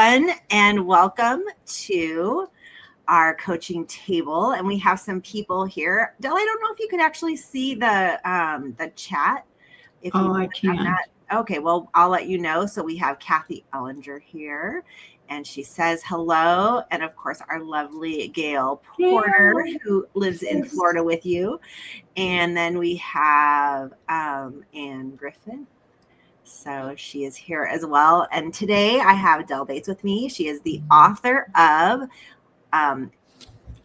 And welcome to our coaching table. And we have some people here. Del, I don't know if you could actually see the chat. If you I can. that. Okay, well, I'll let you know. So we have Kathy Ellinger here, and she says hello. And of course, our lovely Gail Porter, who lives in Florida with you. And then we have Ann Griffin. So she is here as well. And today I have Del Bates with me. She is the author of,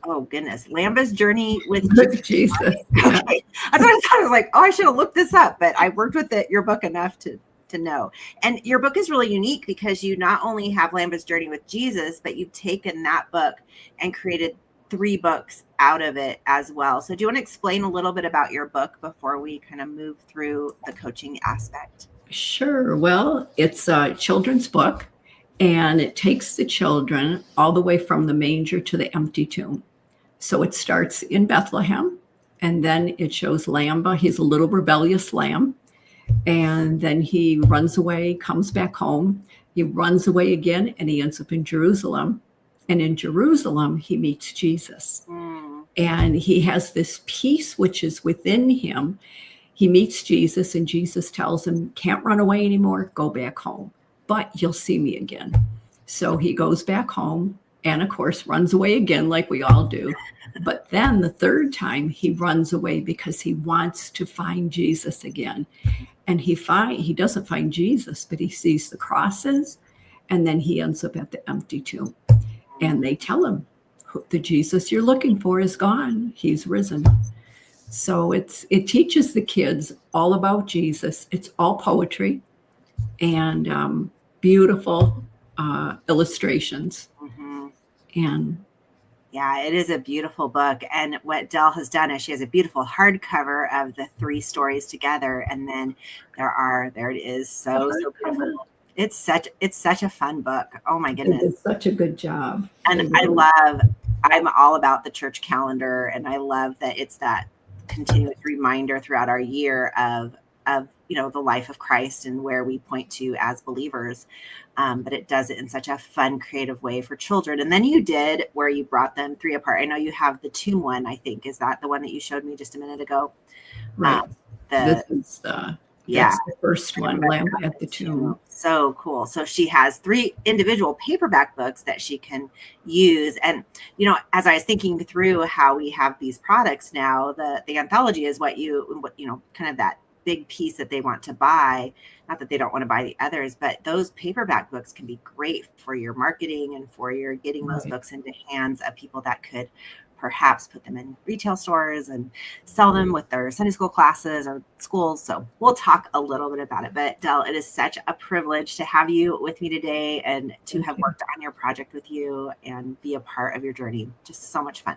Lamba's Journey with Jesus. Okay. That's what I thought. I was like, I should have looked this up, but I worked with your book enough to know. And your book is really unique because you not only have Lamba's Journey with Jesus, but you've taken that book and created 3 books out of it as well. So do you want to explain a little bit about your book before we kind of move through the coaching aspect? Sure. Well, it's a children's book, and it takes the children all the way from the manger to the empty tomb. So it starts in Bethlehem, and then it shows Lamba. He's a little rebellious lamb, and then he runs away, comes back home. He runs away again, and he ends up in Jerusalem. And in Jerusalem, he meets Jesus. And he has this peace which is within him. He meets Jesus, and Jesus tells him, can't run away anymore, go back home, but you'll see me again. So he goes back home and, of course, runs away again like we all do. But then the third time he runs away because he wants to find Jesus again. And he doesn't find Jesus, but he sees the crosses, and then he ends up at the empty tomb. And they tell him, the Jesus you're looking for is gone. He's risen. So it teaches the kids all about Jesus. It's all poetry and beautiful illustrations. And yeah, it is a beautiful book. And what Del has done is she has a beautiful hardcover of the 3 stories together. And then there it is. So beautiful. It's such a fun book. Oh my goodness. It's such a good job. And I'm all about the church calendar. And I love that it's that continuous reminder throughout our year of the life of Christ and where we point to as believers. But it does it in such a fun, creative way for children. And then you did where you brought them 3 apart. I know you have the tomb one, I think. Is that the one that you showed me just a minute ago? Right. This is that's the first one, Lamba at the Tomb. So cool. So she has 3 individual paperback books that she can use. And, as I was thinking through how we have these products now, the anthology is what kind of that big piece that they want to buy. Not that they don't want to buy the others, but those paperback books can be great for your marketing and for your getting those books into hands of people that could perhaps put them in retail stores and sell them with their Sunday school classes or schools. So we'll talk a little bit about it. But Del, it is such a privilege to have you with me today and to have worked on your project with you and be a part of your journey. Just so much fun.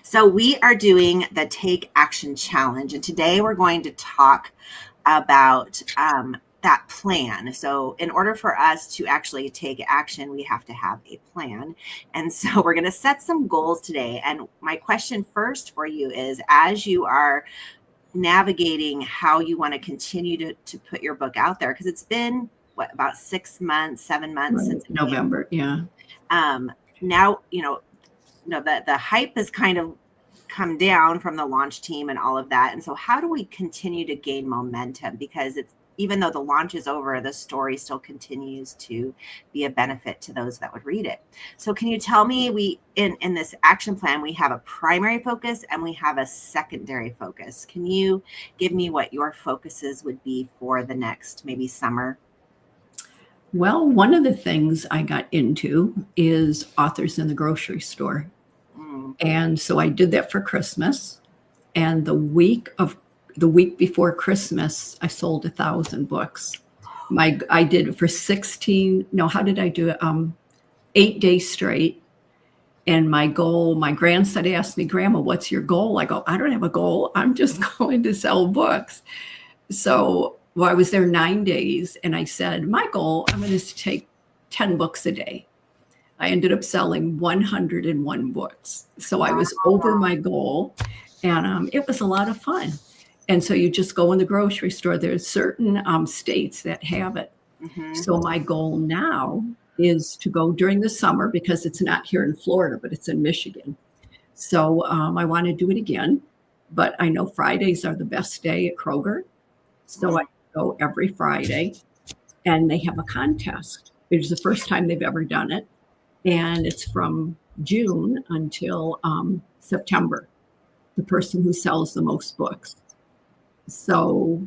So we are doing the Take Action Challenge, and today we're going to talk about that plan. So in order for us to actually take action, we have to have a plan. And so we're going to set some goals today. And my question first for you is, as you are navigating how you want to continue to put your book out there, because it's been about 6 months, 7 months since November. Yeah. Now, the hype has kind of come down from the launch team and all of that. And so how do we continue to gain momentum? Because even though the launch is over, the story still continues to be a benefit to those that would read it. So can you tell me, in this action plan, we have a primary focus and we have a secondary focus. Can you give me what your focuses would be for the next maybe summer? Well, one of the things I got into is authors in the grocery store. And so I did that for Christmas. And the week before Christmas, I sold 1,000 books. I did it for 8 days straight. And my goal, my grandson asked me, Grandma, what's your goal? I go, I don't have a goal. I'm just going to sell books. So I was there 9 days, and I said, my goal, I'm going to take 10 books a day. I ended up selling 101 books. So I was over my goal, and it was a lot of fun. And so you just go in the grocery store. There's certain states that have it. So my goal now is to go during the summer because it's not here in Florida, but it's in Michigan. So I want to do it again, but I know Fridays are the best day at Kroger. So I go every Friday and they have a contest. It's the first time they've ever done it. And it's from June until September, the person who sells the most books. So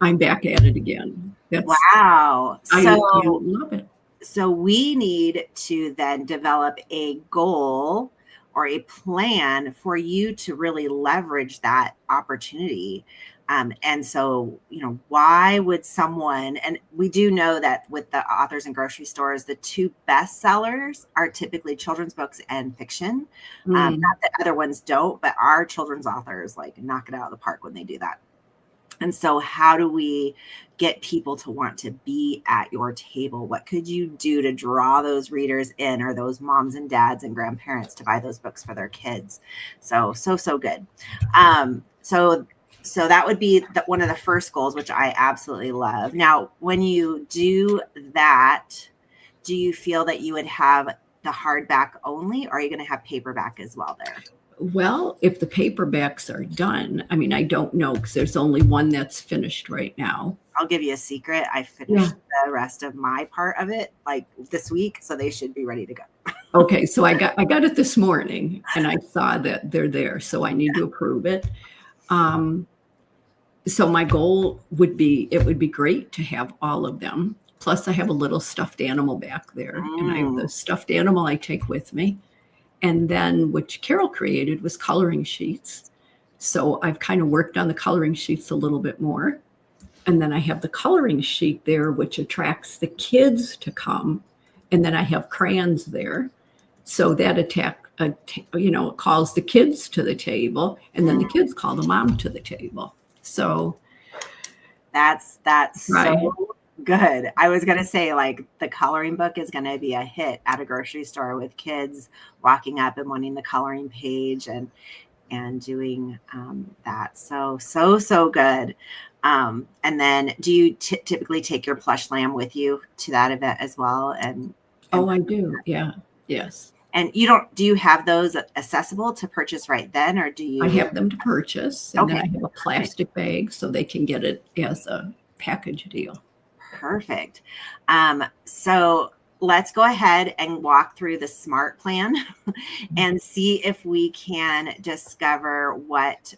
I'm back at it again. Wow. I love it. So we need to then develop a goal or a plan for you to really leverage that opportunity. And so, why would someone, and we do know that with the authors and grocery stores, the two best sellers are typically children's books and fiction. Not that other ones don't, but our children's authors like knock it out of the park when they do that. And so how do we get people to want to be at your table? What could you do to draw those readers in, or those moms and dads and grandparents to buy those books for their kids? So good. So that would be one of the first goals, which I absolutely love. Now, when you do that, do you feel that you would have the hardback only, or are you going to have paperback as well there? Well, if the paperbacks are done, I mean, I don't know because there's only one that's finished right now. I'll give you a secret. I finished the rest of my part of it like this week, so they should be ready to go. Okay, so I got it this morning and I saw that they're there, so I need to approve it. So my goal would be, it would be great to have all of them. Plus I have a little stuffed animal back there, and I have the stuffed animal I take with me. And then which Carol created was coloring sheets. So I've kind of worked on the coloring sheets a little bit more. And then I have the coloring sheet there, which attracts the kids to come. And then I have crayons there. So that calls the kids to the table. And then the kids call the mom to the table. So that's so good. I was going to say, like, the coloring book is going to be a hit at a grocery store with kids walking up and wanting the coloring page and doing that. So good. And then do you typically take your plush lamb with you to that event as well? And I do. Yeah. Yes. And do you have those accessible to purchase right then, or do you? I have them to purchase, and then I have a plastic bag so they can get it as a package deal. Perfect. So let's go ahead and walk through the S.M.A.R.T plan and see if we can discover what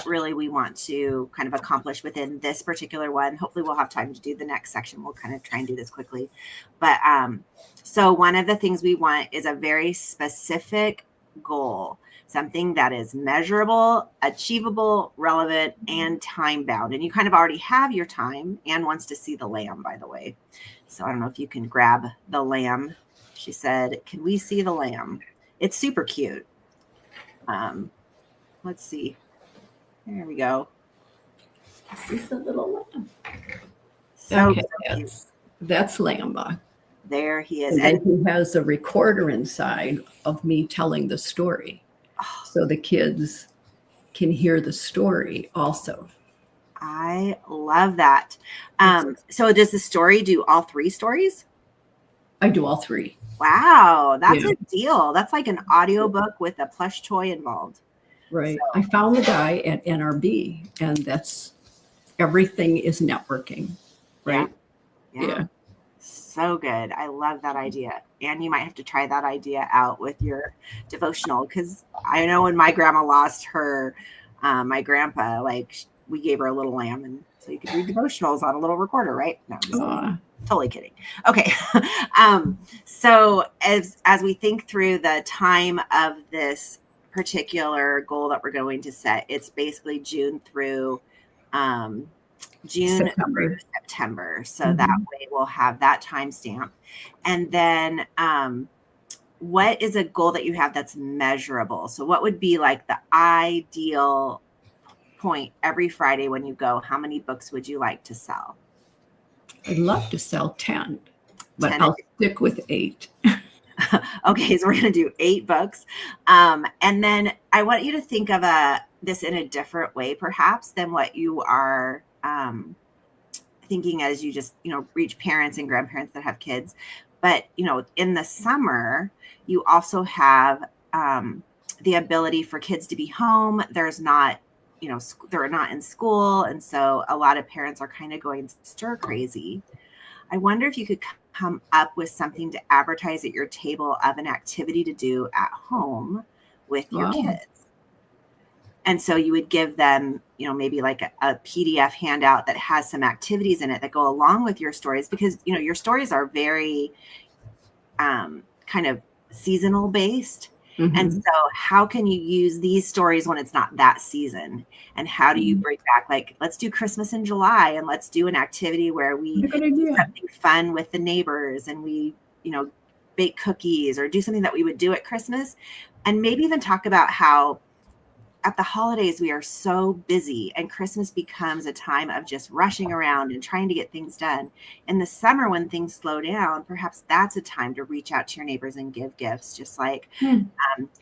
really we want to kind of accomplish within this particular one. Hopefully we'll have time to do the next section. We'll kind of try and do this quickly. But so one of the things we want is a very specific goal, something that is measurable, achievable, relevant, and time bound. And you kind of already have your time. Anne wants to see the lamb, by the way. So I don't know if you can grab the lamb. She said, can we see the lamb? It's super cute. Let's see. There we go. This is the little lamb. So that's Lamba. There he is. And he has a recorder inside of me telling the story. So the kids can hear the story also. I love that. So does the story do all three stories? I do all three. Wow, that's a deal. That's like an audiobook with a plush toy involved. Right. So I found the guy at NRB, and that's everything is networking. Right. Yeah. So good. I love that idea. And you might have to try that idea out with your devotional, because I know when my grandma lost her, my grandpa, like, we gave her a little lamb, and so you could read devotionals on a little recorder, right? No, I'm just totally kidding. Okay. So as we think through the time of this particular goal that we're going to set, it's basically June through September. So that way we'll have that timestamp. And then what is a goal that you have that's measurable? So what would be like the ideal point every Friday when you go? How many books would you like to sell? I'd love to sell 10, but I'll stick with 8. Okay, so we're going to do 8 books. And then I want you to think of this in a different way, perhaps, than what you are thinking as you just, reach parents and grandparents that have kids. But, in the summer, you also have the ability for kids to be home. There's not, they're not in school. And so a lot of parents are kind of going stir crazy. I wonder if you could come up with something to advertise at your table of an activity to do at home with your Wow. kids. And so you would give them, maybe like a PDF handout that has some activities in it that go along with your stories, because, your stories are very kind of seasonal based. And so how can you use these stories when it's not that season? And how do you bring back, like, let's do Christmas in July, and let's do an activity where we Good do idea. something fun with the neighbors, and we, bake cookies or do something that we would do at Christmas. And maybe even talk about how at the holidays we are so busy, and Christmas becomes a time of just rushing around and trying to get things done. In the summer, when things slow down, perhaps that's a time to reach out to your neighbors and give gifts, just like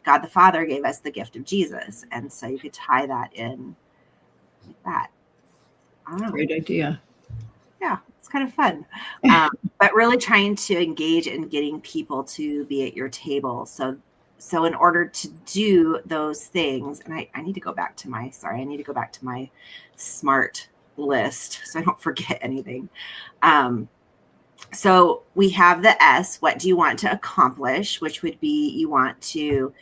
God the Father gave us the gift of Jesus. And so you could tie that in like that. I don't know. Great idea. Yeah, it's kind of fun. But really trying to engage in getting people to be at your table. So in order to do those things, and I need to go back to my SMART list so I don't forget anything. So we have the S, what do you want to accomplish, which would be you want to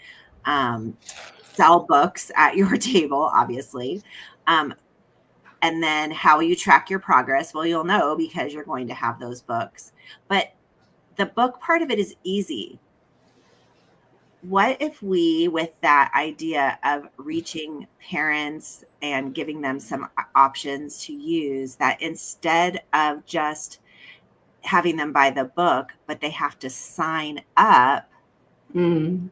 sell books at your table, obviously. And then how will you track your progress? Well, you'll know because you're going to have those books. But the book part of it is easy. What if we, with that idea of reaching parents and giving them some options to use, that instead of just having them buy the book, but they have to sign up and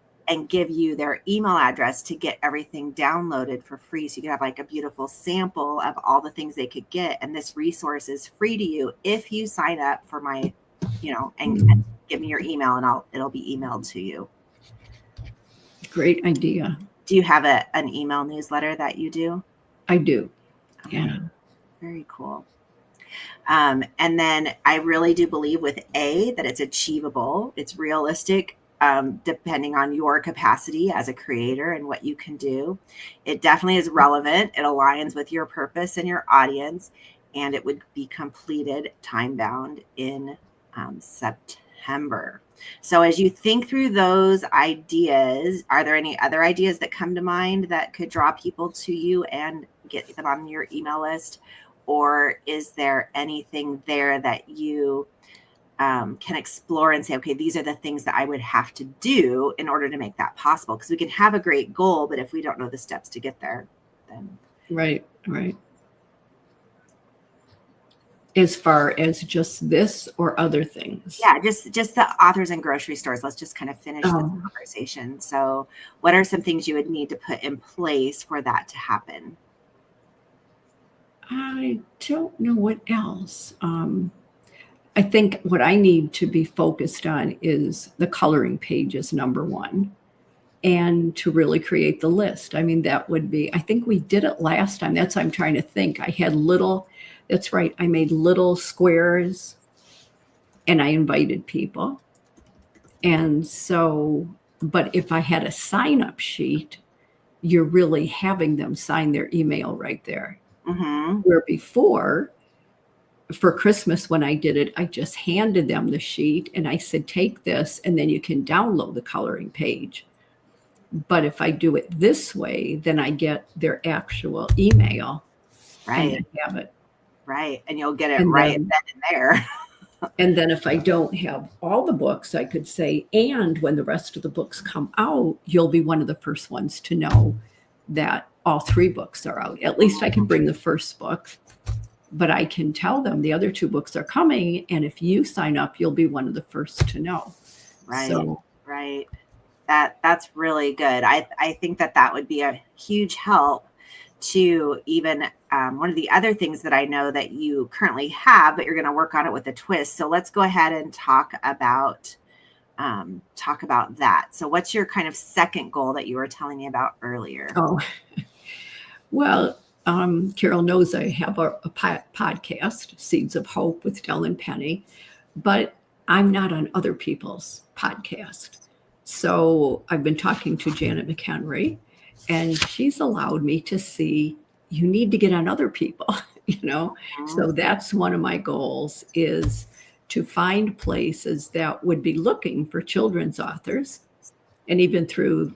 give you their email address to get everything downloaded for free. So you can have like a beautiful sample of all the things they could get. And this resource is free to you if you sign up for my, and give me your email, and it'll be emailed to you. Great idea. Do you have an email newsletter that you do? I do. Okay. Yeah. Very cool. And then I really do believe with A that it's achievable. It's realistic, depending on your capacity as a creator and what you can do. It definitely is relevant. It aligns with your purpose and your audience, and it would be completed time bound in September. So as you think through those ideas, are there any other ideas that come to mind that could draw people to you and get them on your email list? Or is there anything there that you can explore and say, okay, these are the things that I would have to do in order to make that possible? Because we can have a great goal, but if we don't know the steps to get there, then. Right. As far as just this or other things? Yeah, just the authors and grocery stores. Let's just kind of finish the conversation. So what are some things you would need to put in place for that to happen? I don't know what else. I think what I need to be focused on is the coloring page is number one, and to really create the list. I mean, that would be, I think we did it last time. That's what I'm trying to think. I had that's right. I made little squares and I invited people. And so, but if I had a sign up sheet, you're really having them sign their email right there. Mm-hmm. Where before, for Christmas, when I did it, I just handed them the sheet and I said, take this and then you can download the coloring page. But if I do it this way, then I get their actual email. Right. And I have it. Right. And you'll get it And right then, then and there. And then if I don't have all the books, I could say, and when the rest of the books come out, you'll be one of the first ones to know that all 3 books are out. At least I can bring the first book, but I can tell them the other 2 books are coming. And if you sign up, you'll be one of the first to know. Right. So, right. That's really good. I think that would be a huge help to even one of the other things that I know that you currently have, but you're going to work on it with a twist. So let's go ahead and talk about that. So what's your kind of second goal that you were telling me about earlier? well, Carol knows I have a podcast, Seeds of Hope with Del and Penny, but I'm not on other people's podcast. So I've been talking to Janet McHenry, and she's allowed me to see you need to get on other people, you know. Mhm. So that's one of my goals is to find places that would be looking for children's authors. And even through,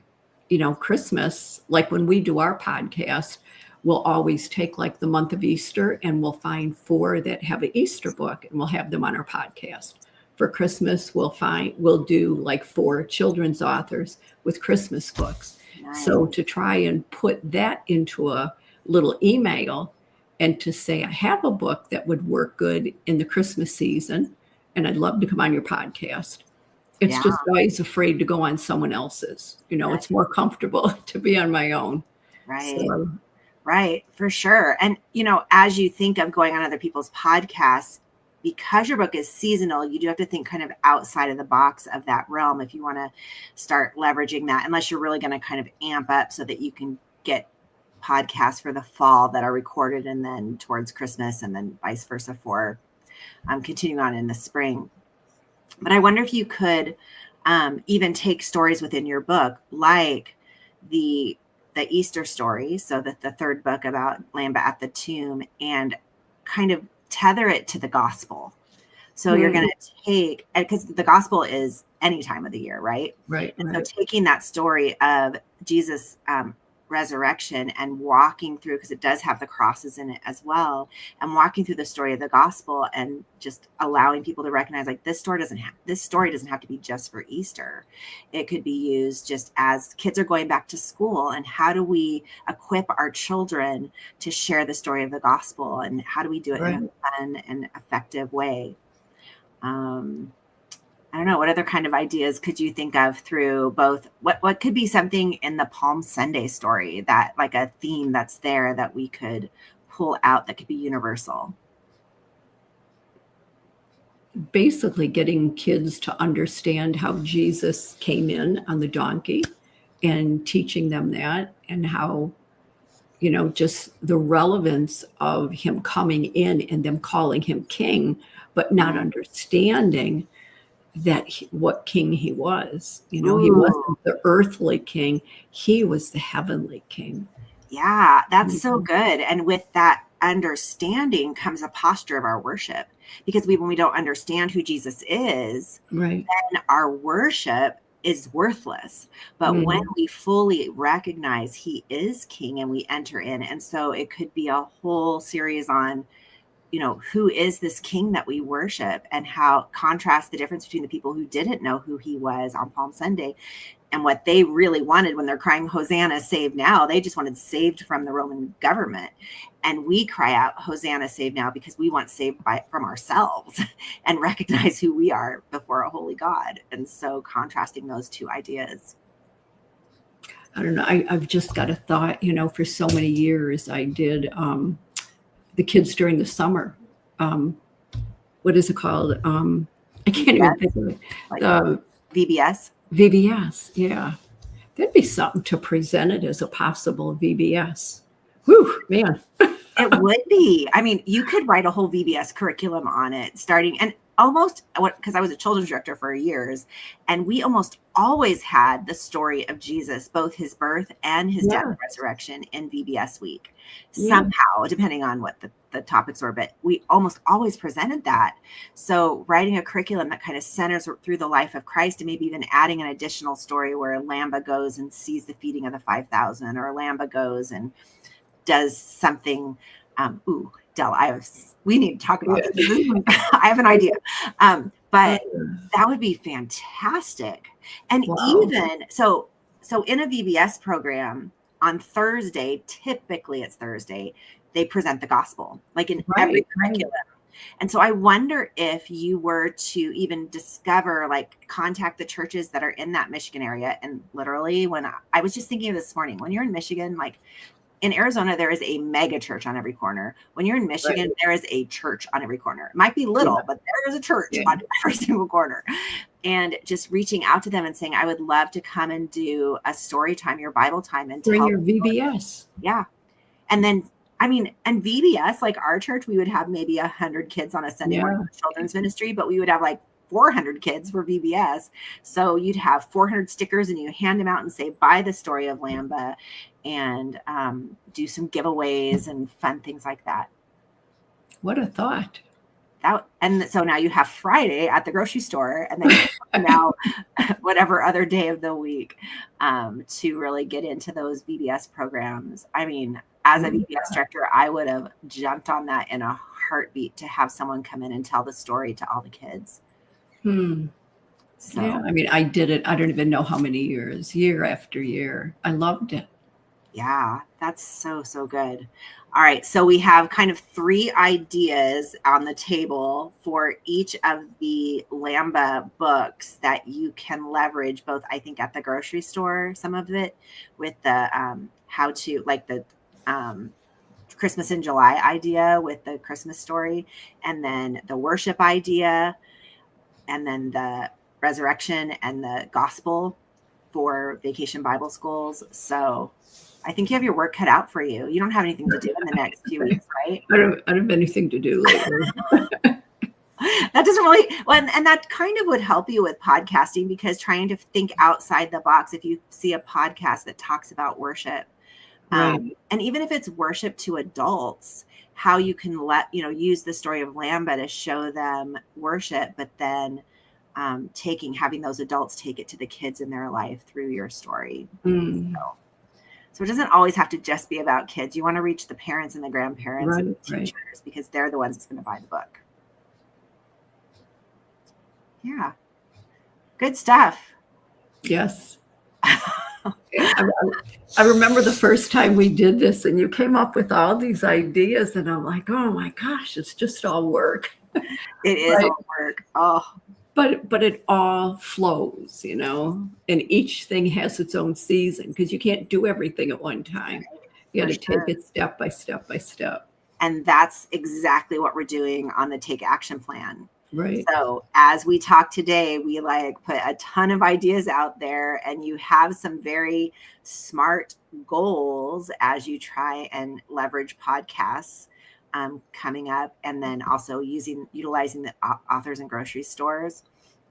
Christmas, like when we do our podcast, we'll always take like the month of Easter and we'll find 4 that have an Easter book and we'll have them on our podcast. For Christmas, we'll do like 4 children's authors with Christmas books. Nice. So to try and put that into a little email and to say, I have a book that would work good in the Christmas season, and I'd love to come on your podcast. It's Yeah. just always afraid to go on someone else's. It's more comfortable to be on my own. Right. So, Right. For sure. And, as you think of going on other people's podcasts, because your book is seasonal, you do have to think kind of outside of the box of that realm if you want to start leveraging that, unless you're really going to kind of amp up so that you can get podcasts for the fall that are recorded and then towards Christmas and then vice versa for continuing on in the spring. But I wonder if you could even take stories within your book, like the Easter story, so that the 3rd book about Lamba at the tomb, and kind of tether it to the gospel. So you're going to take, because the gospel is any time of the year, right? right. So taking that story of Jesus' resurrection and walking through, because it does have the crosses in it as well, and walking through the story of the gospel and just allowing people to recognize, like, this story doesn't have to be just for Easter. It could be used just as kids are going back to school, and how do we equip our children to share the story of the gospel, and how do we do it in a fun and effective way? I don't know, what other kind of ideas could you think of through both what could be something in the Palm Sunday story, that like a theme that's there that we could pull out that could be universal? Basically getting kids to understand how Jesus came in on the donkey and teaching them that, and how, just the relevance of him coming in and them calling him king, but not understanding that what king he was. He wasn't the earthly king, he was the heavenly king. Yeah, that's so good. And with that understanding comes a posture of our worship, because when we don't understand who Jesus is, Right. then our worship is worthless. But when we fully recognize he is king and we enter in, and so it could be a whole series on, who is this king that we worship, and how contrast the difference between the people who didn't know who he was on Palm Sunday and what they really wanted when they're crying, Hosanna, save now. They just wanted saved from the Roman government. And we cry out, Hosanna, save now, because we want saved from ourselves and recognize who we are before a holy God. And so contrasting those two ideas. I don't know. I've just got a thought, for so many years I did the kids during the summer. What is it called? I can't even think of it. Like VBS. VBS, yeah. That'd be something to present it as a possible VBS. Whew, man. It would be. I mean, you could write a whole VBS curriculum on it, starting, and almost, because I was a children's director for years, and we almost always had the story of Jesus, both his birth and his death and resurrection, in VBS week. Somehow, depending on what the topics were, but we almost always presented that. So writing a curriculum that kind of centers through the life of Christ, and maybe even adding an additional story where Lamba goes and sees the feeding of the 5,000, or Lamba goes and does something. Del, we need to talk about this. I have an idea. But that would be fantastic. And even so in a VBS program on Thursday, typically it's Thursday, they present the gospel, like in every curriculum. And so I wonder if you were to even discover, like, contact the churches that are in that Michigan area. And literally, when I was just thinking of this morning, when you're in Michigan, like, in Arizona, there is a mega church on every corner. When you're in Michigan, there is a church on every corner. It might be little, but there is a church on every single corner. And just reaching out to them and saying, I would love to come and do a story time, your Bible time, and bring your VBS. Yeah. And then I mean, and VBS, like our church, we would have maybe 100 kids on a Sunday morning for children's ministry, but we would have like 400 kids for VBS. So you'd have 400 stickers and you hand them out and say, buy the story of Lamba, and do some giveaways and fun things like that. What a thought. And so now you have Friday at the grocery store, and then now whatever other day of the week to really get into those VBS programs. I mean, as a VBS director, I would have jumped on that in a heartbeat to have someone come in and tell the story to all the kids. So yeah, I mean, I did it. I don't even know how many years, year after year. I loved it. Yeah, that's so good. All right, so we have kind of 3 ideas on the table for each of the Lamba books that you can leverage, both I think at the grocery store, some of it with the how to, like the Christmas in July idea with the Christmas story, and then the worship idea, and then the resurrection and the gospel for Vacation Bible Schools. So I think you have your work cut out for you. You don't have anything to do in the next few weeks, right? I don't have anything to do lately. That doesn't really, well, and that kind of would help you with podcasting, because trying to think outside the box, if you see a podcast that talks about worship, Right. And even if it's worship to adults, how you can use the story of Lamba to show them worship, but then having those adults take it to the kids in their life through your story. So it doesn't always have to just be about kids. You want to reach the parents and the grandparents and the teachers, because they're the ones that's going to buy the book. Yeah. Good stuff. Yes. I remember the first time we did this and you came up with all these ideas, and I'm like, oh my gosh, it's just all work. It is all work. Oh. But it all flows, and each thing has its own season, because you can't do everything at one time. You got to take it step by step by step. And that's exactly what we're doing on the Take Action Plan. Right. So as we talk today, we put a ton of ideas out there, and you have some very smart goals as you try and leverage podcasts coming up, and then also utilizing the authors and grocery stores.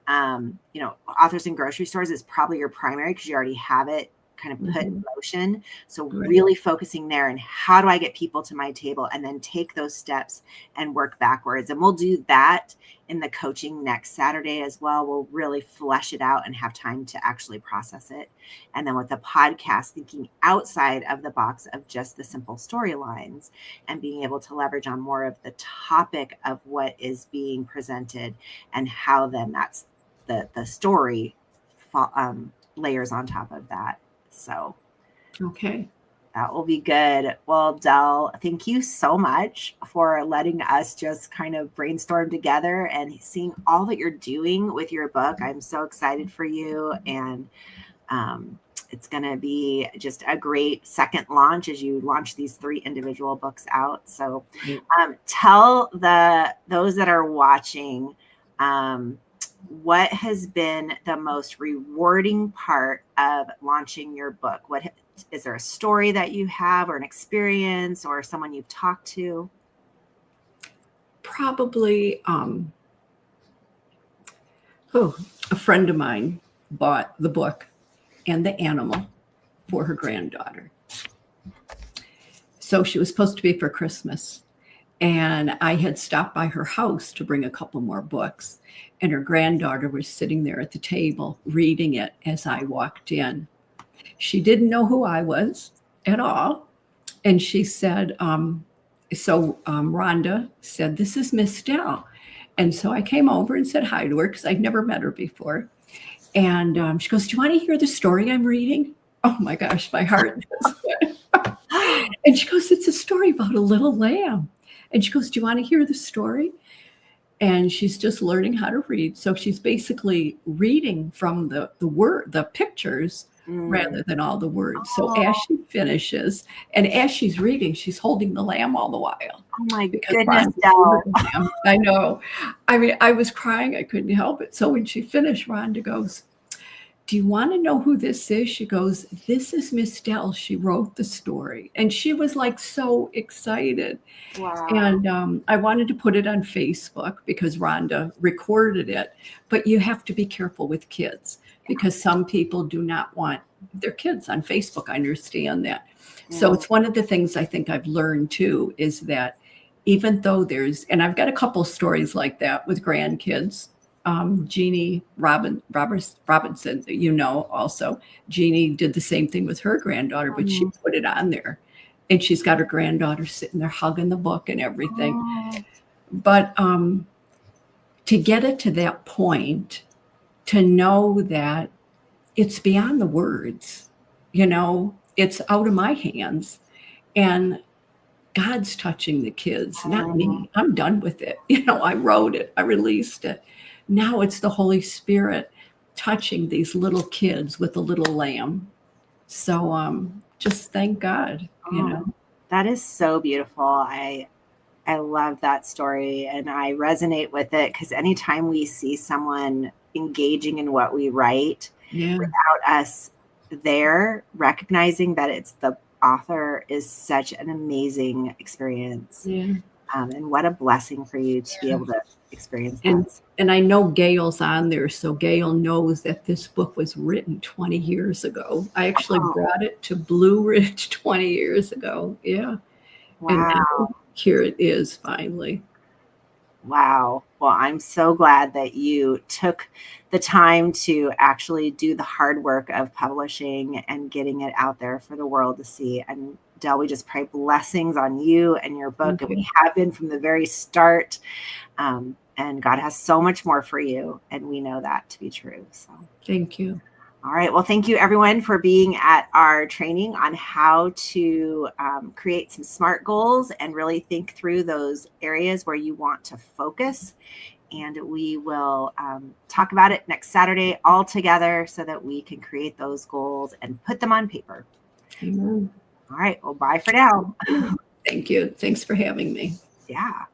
Authors and grocery stores is probably your primary, because you already have it kind of put in motion. So really focusing there, and how do I get people to my table, and then take those steps and work backwards. And we'll do that in the coaching next Saturday as well. We'll really flesh it out and have time to actually process it. And then with the podcast, thinking outside of the box of just the simple storylines, and being able to leverage on more of the topic of what is being presented, and how then that's the story layers on top of that. So, okay, that will be good. Well, Del, thank you so much for letting us just kind of brainstorm together and seeing all that you're doing with your book. I'm so excited for you, and it's going to be just a great second launch as you launch these 3 individual books out. So, tell those that are watching, what has been the most rewarding part of launching your book? Is there a story that you have, or an experience, or someone you've talked to? Probably a friend of mine bought the book and the animal for her granddaughter. So she was supposed to be for Christmas. And I had stopped by her house to bring a couple more books. And her granddaughter was sitting there at the table reading it as I walked in. She didn't know who I was at all. And she said, Rhonda said, "This is Miss Dell." And so I came over and said hi to her, because I'd never met her before. And she goes, "Do you want to hear the story I'm reading?" Oh my gosh, my heart just went. And she goes, "It's a story about a little lamb." And she goes, "Do you want to hear the story?" And she's just learning how to read. So she's basically reading from the pictures rather than all the words. So as she finishes, and as she's reading, she's holding the lamb all the while. Oh my goodness, Del. I know. I mean, I was crying. I couldn't help it. So when she finished, Rhonda goes, do you want to know who this is? She goes, this is Miss Dell. She wrote the story. And she was like so excited. Wow. And I wanted to put it on Facebook because Rhonda recorded it. But you have to be careful with kids because some people do not want their kids on Facebook. I understand that. So it's one of the things I think I've learned too is that even though and I've got a couple stories like that with grandkids. Jeannie Robinson, also. Jeannie did the same thing with her granddaughter, but she put it on there. And she's got her granddaughter sitting there hugging the book and everything. Oh. But to get it to that point, to know that it's beyond the words, it's out of my hands. And God's touching the kids, not me. I'm done with it. I wrote it, I released it. Now it's the Holy Spirit touching these little kids with a little lamb. So just thank God, That is so beautiful. I love that story and I resonate with it because anytime we see someone engaging in what we write without us there recognizing that it's the author is such an amazing experience. Yeah. And what a blessing for you to be able to experience that. And I know Gail's on there, so Gail knows that this book was written 20 years ago. I actually brought it to Blue Ridge 20 years ago. Yeah. Wow. And now here it is finally. Wow. Well, I'm so glad that you took the time to actually do the hard work of publishing and getting it out there for the world to see. And Del, we just pray blessings on you and your book. And we have been from the very start. And God has so much more for you. And we know that to be true. So thank you. All right. Well, thank you everyone for being at our training on how to create some SMART goals and really think through those areas where you want to focus. And we will talk about it next Saturday all together so that we can create those goals and put them on paper. Amen. All right. Well, bye for now. Thank you. Thanks for having me. Yeah.